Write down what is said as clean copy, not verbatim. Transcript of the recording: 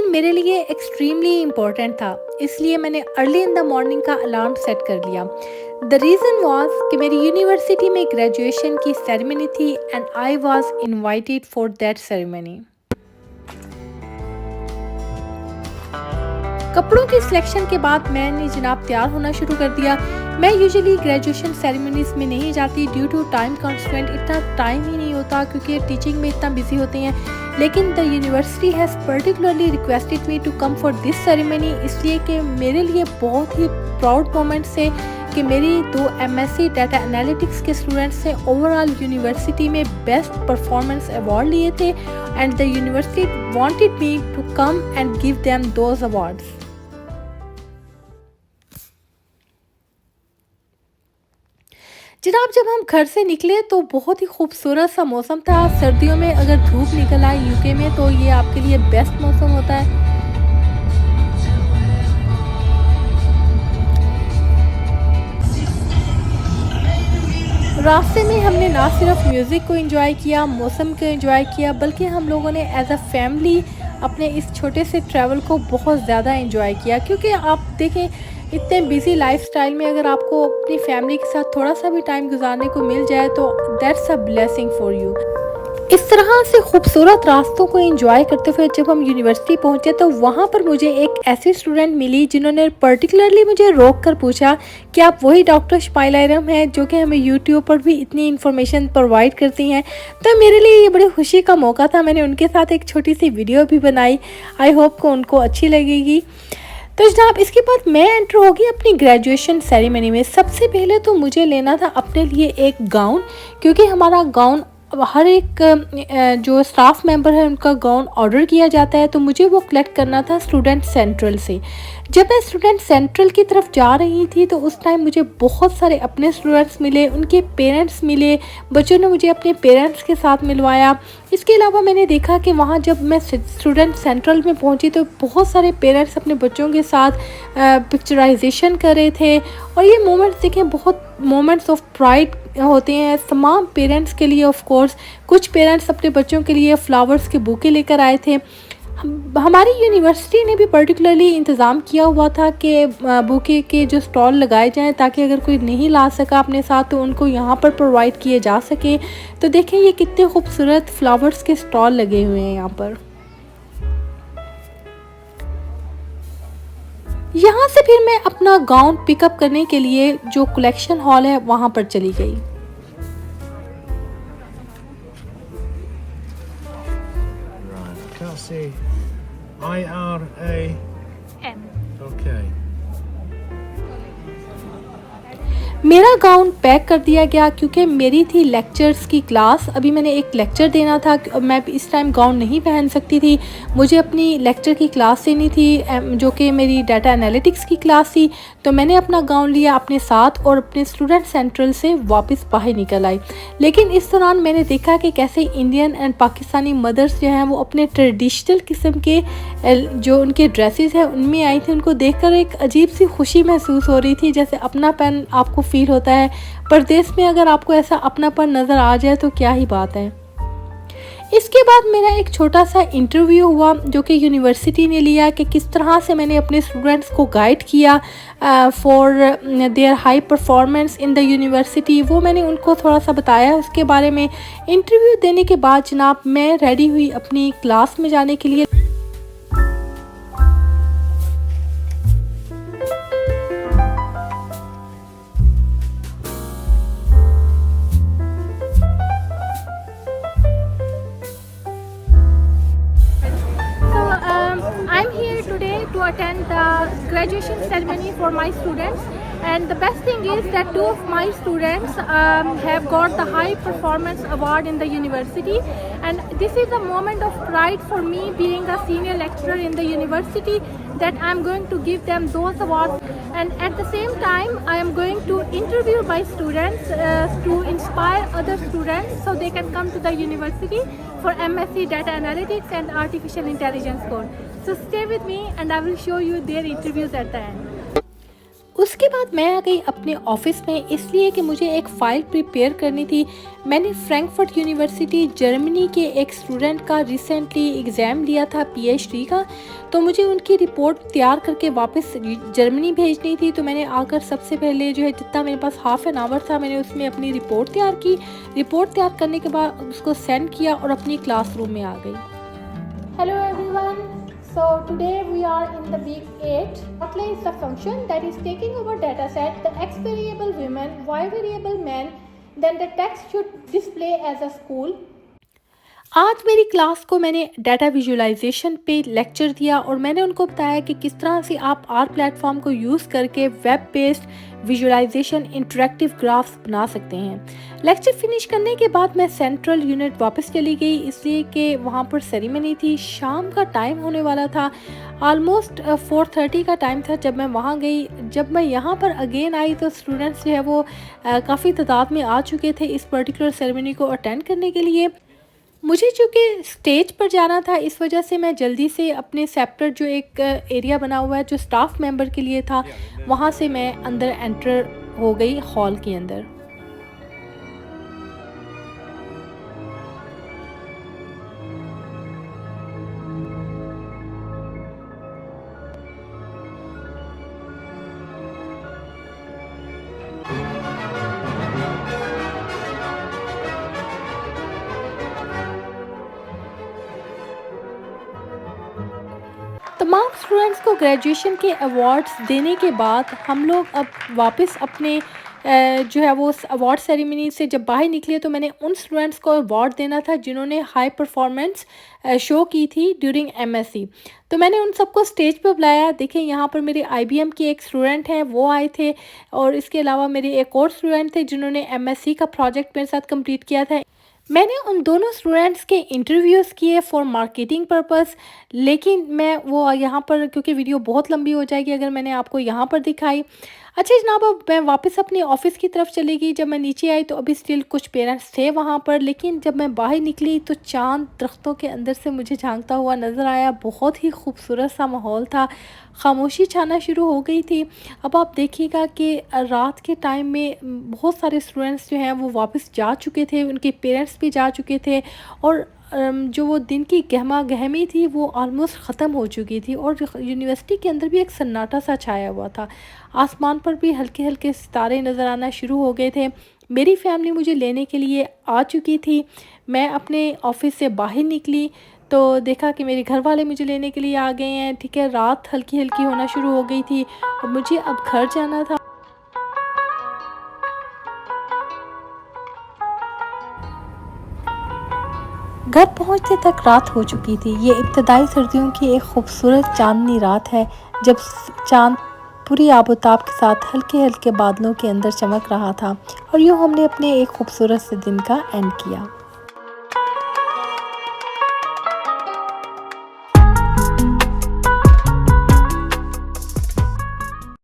दिन मेरे लिए एक्सट्रीमली इम्पोर्टेंट था, इसलिए मैंने अर्ली इन द मॉर्निंग का अलार्म सेट कर लिया। द रीज़न वॉज कि मेरी यूनिवर्सिटी में ग्रेजुएशन की सेरेमनी थी and I was invited for that ceremony. कपड़ों की सिलेक्शन के बाद मैंने जनाब तैयार होना शुरू कर दिया। मैं यूजुअली ग्रेजुएशन सेरेमनीज में नहीं जाती ड्यू टू टाइम कंस्ट्रेंट, इतना टाइम ही नहीं होता क्योंकि टीचिंग में इतना बिजी होते हैं। लेकिन the university has particularly requested me to come for this ceremony, इसलिए कि मेरे लिए बहुत ही प्राउड मोमेंट्स है कि मेरी 2 MSc डाटा एनालिटिक्स के स्टूडेंट्स ने ओवरऑल यूनिवर्सिटी में बेस्ट परफॉर्मेंस अवार्ड लिए थे and the university wanted me to come and give them those awards. जनाब जब हम घर से निकले तो बहुत ही खूबसूरत सा मौसम था। सर्दियों में अगर धूप निकल आए यूके में तो ये आपके लिए बेस्ट मौसम होता है। रास्ते में हमने ना सिर्फ म्यूज़िक को एंजॉय किया, मौसम को एंजॉय किया, बल्कि हम लोगों ने एज अ फैमिली अपने इस छोटे से ट्रैवल को बहुत ज़्यादा एंजॉय किया। क्योंकि आप देखें इतने बिजी लाइफस्टाइल में अगर आपको अपनी फैमिली के साथ थोड़ा सा भी टाइम गुजारने को मिल जाए तो that's a blessing for you. इस तरह से खूबसूरत रास्तों को एंजॉय करते हुए जब हम यूनिवर्सिटी पहुंचे तो वहां पर मुझे एक ऐसी स्टूडेंट मिली जिन्होंने पर्टिकुलरली मुझे रोक कर पूछा कि आप वही डॉक्टर शपाइल हैं जो कि हमें यूट्यूब पर भी इतनी इन्फॉर्मेशन प्रोवाइड करती हैं। तो मेरे लिए ये बड़ी खुशी का मौका था। मैंने उनके साथ एक छोटी सी वीडियो भी बनाई, आई होप को उनको अच्छी लगेगी। तो जनाब इसके बाद मैं एंटर होगी अपनी ग्रेजुएशन सेरेमनी में। सबसे पहले तो मुझे लेना था अपने लिए एक गाउन, क्योंकि हमारा गाउन हर एक जो स्टाफ मेंबर है उनका गाउन ऑर्डर किया जाता है, तो मुझे वो कलेक्ट करना था स्टूडेंट सेंट्रल से। जब मैं स्टूडेंट सेंट्रल की तरफ जा रही थी तो उस टाइम मुझे बहुत सारे अपने स्टूडेंट्स मिले, उनके पेरेंट्स मिले, बच्चों ने मुझे अपने पेरेंट्स के साथ मिलवाया। इसके अलावा मैंने देखा कि वहाँ जब मैं स्टूडेंट सेंट्रल में पहुँची तो बहुत सारे पेरेंट्स अपने बच्चों के साथ पिक्चराइजेशन कर रहे थे और ये मोमेंट्स देखें बहुत मोमेंट्स ऑफ प्राइड होते हैं तमाम पेरेंट्स के लिए। ऑफ कोर्स कुछ पेरेंट्स अपने बच्चों के लिए फ्लावर्स के बुके लेकर आए थे। हमारी यूनिवर्सिटी ने भी पर्टिकुलरली इंतज़ाम किया हुआ था कि बुके के जो स्टॉल लगाए जाएं ताकि अगर कोई नहीं ला सका अपने साथ तो उनको यहाँ पर प्रोवाइड किए जा सके। तो देखें ये कितने खूबसूरत फ्लावर्स के स्टॉल लगे हुए हैं यहाँ पर। यहाँ से फिर मैं अपना गाउन पिकअप करने के लिए जो कलेक्शन हॉल है वहाँ पर चली गई। IRAM. Okay. मेरा गाउन पैक कर दिया गया क्योंकि मेरी थी लेक्चर्स की क्लास। अभी मैंने एक लेक्चर देना था, मैं इस टाइम गाउन नहीं पहन सकती थी, मुझे अपनी लेक्चर की क्लास देनी थी जो कि मेरी डाटा एनालिटिक्स की क्लास थी। तो मैंने अपना गाउन लिया अपने साथ और अपने स्टूडेंट सेंट्रल से वापस बाहर निकल आई। लेकिन इस दौरान मैंने देखा कि कैसे इंडियन एंड पाकिस्तानी मदर्स जो हैं वो अपने ट्रेडिशनल किस्म के जो उनके ड्रेसेस हैं उनमें आई थी। उनको देखकर एक अजीब सी खुशी महसूस हो रही थी, जैसे अपनापन आपको फील होता है। परदेश में अगर आपको ऐसा अपनापन नज़र आ जाए तो क्या ही बात है। इसके बाद मेरा एक छोटा सा इंटरव्यू हुआ जो कि यूनिवर्सिटी ने लिया कि किस तरह से मैंने अपने स्टूडेंट्स को गाइड किया for their high performance in the university. वो मैंने उनको थोड़ा सा बताया उसके बारे में। इंटरव्यू देने के बाद जनाब मैं रेडी हुई अपनी क्लास में जाने के लिए। I'm here today to attend the graduation ceremony for my students, and the best thing is that 2 of my students have got the high performance award in the university, and this is a moment of pride for me being a senior lecturer in the university that I'm going to give them those awards. And at the same time I am going to interview my students to inspire other students so they can come to the university for MSc Data Analytics and Artificial Intelligence course. So stay with me and I will show you their interviews at the end. उसके बाद मैं आ गई अपने office में, इसलिए कि मुझे एक फ़ाइल प्रिपेयर करनी थी। मैंने फ्रैंकफर्ट यूनिवर्सिटी जर्मनी के एक स्टूडेंट का रिसेंटली एग्ज़ाम लिया था पीएचडी का, तो मुझे उनकी रिपोर्ट तैयार करके वापस जर्मनी भेजनी थी। तो मैंने आकर सबसे पहले जो है जितना मेरे पास हाफ़ एन आवर था, मैंने उसमें अपनी रिपोर्ट तैयार की। रिपोर्ट तैयार करने के बाद उसको सेंड किया और अपनी क्लासरूम में आ गई। Hello everyone. So today we are in the week 8. Outlay is the function that is taking our data set, the x variable women, y variable men, then the text should display as a school. आज मेरी class को मैंने data visualisation पे lecture दिया और मैंने उनको बताया कि किस तरह से आप आर प्लेटफॉर्म को यूज़ करके web based visualisation interactive graphs बना सकते हैं। लेक्चर फिनिश करने के बाद मैं सेंट्रल यूनिट वापस चली गई, इसलिए कि वहाँ पर सेरेमनी थी, शाम का टाइम होने वाला था। ऑलमोस्ट 4:30 का टाइम था जब मैं वहाँ गई। जब मैं यहाँ पर अगेन आई तो स्टूडेंट्स जो है वो काफ़ी तादाद में आ चुके थे इस पर्टिकुलर सेरेमनी को अटेंड करने के लिए। मुझे चूँकि स्टेज पर जाना था, इस वजह से मैं जल्दी से अपने सेपरेट जो एक एरिया बना हुआ है जो स्टाफ मेंबर के लिए था, वहाँ से मैं अंदर एंटर हो गई हॉल के अंदर। तमाम स्टूडेंट्स को ग्रेजुएशन के अवार्ड्स देने के बाद हम लोग अब वापस अपने जो है वो अवार्ड सेरेमनी से जब बाहर निकले, तो मैंने उन स्टूडेंट्स को अवार्ड देना था जिन्होंने हाई परफॉर्मेंस शो की थी ड्यूरिंग एमएससी। तो मैंने उन सबको स्टेज पे बुलाया। देखें यहाँ पर मेरे आईबीएम की एक स्टूडेंट हैं, वो आए थे, और इसके अलावा मेरे एक और स्टूडेंट थे जिन्होंने एमएससी का प्रोजेक्ट मेरे साथ कंप्लीट किया था। मैंने उन दोनों स्टूडेंट्स के इंटरव्यूज़ किए फॉर मार्केटिंग पर्पस, लेकिन मैं वो यहाँ पर, क्योंकि वीडियो बहुत लंबी हो जाएगी अगर मैंने आपको यहाँ पर दिखाई। अच्छा जनाब, अब मैं वापस अपने ऑफ़िस की तरफ चली गई। जब मैं नीचे आई तो अभी स्टिल कुछ पेरेंट्स थे वहाँ पर, लेकिन जब मैं बाहर निकली तो चाँद दरख्तों के अंदर से मुझे झांकता हुआ नज़र आया। बहुत ही खूबसूरत सा माहौल था, खामोशी छाना शुरू हो गई थी। अब आप देखिएगा कि रात के टाइम में बहुत सारे स्टूडेंट्स जो हैं वो वापस जा चुके थे, उनके पेरेंट्स भी जा चुके थे, और जो वो दिन की गहमा गहमी थी वो ऑलमोस्ट ख़त्म हो चुकी थी, और यूनिवर्सिटी के अंदर भी एक सन्नाटा सा छाया हुआ था। आसमान पर भी हल्के हल्के सितारे नज़र आना शुरू हो गए थे। मेरी फैमिली मुझे लेने के लिए आ चुकी थी। मैं अपने ऑफिस से बाहर निकली तो देखा कि मेरे घर वाले मुझे लेने के लिए आ गए हैं। ठीक है, रात हल्की हल्की होना शुरू हो गई थी और मुझे अब घर जाना था। घर पहुंचते तक रात हो चुकी थी। ये इब्तदाई सर्दियों की एक खूबसूरत चांदनी रात है, जब चांद पूरी आबोताब के साथ हल्के हल्के बादलों के अंदर चमक रहा था, और यूँ हमने अपने एक खूबसूरत से दिन का एंड किया।